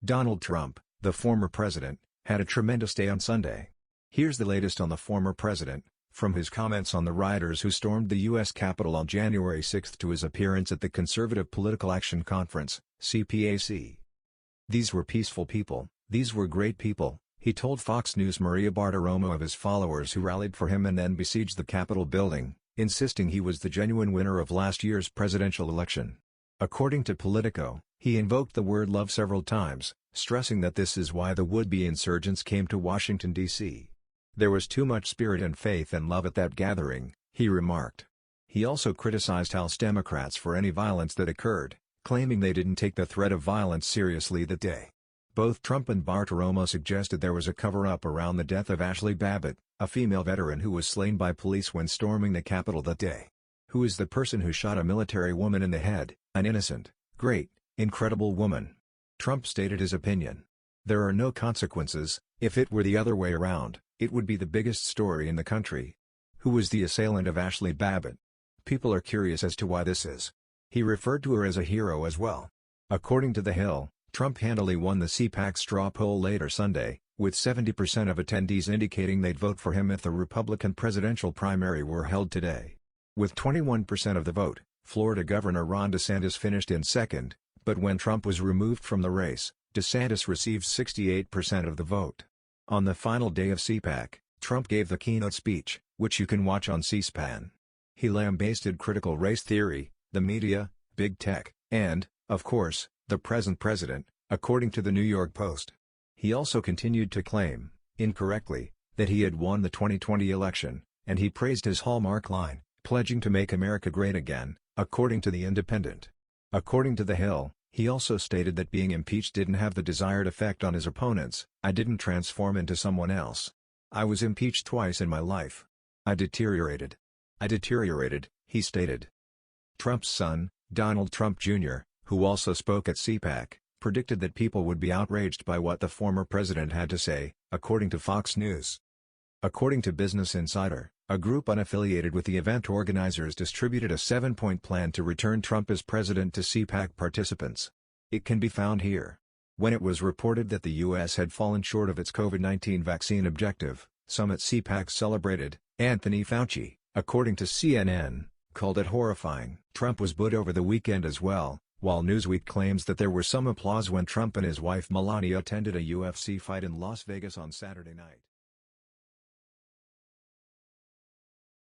Donald Trump, the former president, had a tremendous day on Sunday. Here's the latest on the former president, from his comments on the rioters who stormed the U.S. Capitol on January 6 to his appearance at the Conservative Political Action Conference, CPAC. "These were peaceful people, these were great people," he told Fox News' Maria Bartiromo of his followers who rallied for him and then besieged the Capitol building, insisting he was the genuine winner of last year's presidential election. According to Politico, he invoked the word love several times, stressing that this is why the would-be insurgents came to Washington, D.C. "There was too much spirit and faith and love at that gathering," he remarked. He also criticized House Democrats for any violence that occurred, claiming they didn't take the threat of violence seriously that day. Both Trump and Bartiromo suggested there was a cover-up around the death of Ashley Babbitt, a female veteran who was slain by police when storming the Capitol that day. "Who is the person who shot a military woman in the head, an innocent, great, incredible woman?" Trump stated his opinion. "There are no consequences. If it were the other way around, it would be the biggest story in the country. Who was the assailant of Ashley Babbitt? People are curious as to why this is." He referred to her as a hero as well. According to The Hill, Trump handily won the CPAC straw poll later Sunday, with 70% of attendees indicating they'd vote for him if the Republican presidential primary were held today. With 21% of the vote, Florida Governor Ron DeSantis finished in second, but when Trump was removed from the race, DeSantis received 68% of the vote. On the final day of CPAC, Trump gave the keynote speech, which you can watch on C-SPAN. He lambasted critical race theory, the media, big tech, and, of course, the present president, according to the New York Post. He also continued to claim, incorrectly, that he had won the 2020 election, and he praised his hallmark line, pledging to make America great again, according to The Independent. According to The Hill, he also stated that being impeached didn't have the desired effect on his opponents. "I didn't transform into someone else. I was impeached twice in my life. I deteriorated, he stated. Trump's son, Donald Trump Jr., who also spoke at CPAC, predicted that people would be outraged by what the former president had to say, according to Fox News. According to Business Insider, a group unaffiliated with the event organizers distributed a 7-point plan to return Trump as president to CPAC participants. It can be found here. When it was reported that the U.S. had fallen short of its COVID-19 vaccine objective, some at CPAC celebrated. Anthony Fauci, according to CNN, called it horrifying. Trump was booed over the weekend as well, while Newsweek claims that there was some applause when Trump and his wife Melania attended a UFC fight in Las Vegas on Saturday night.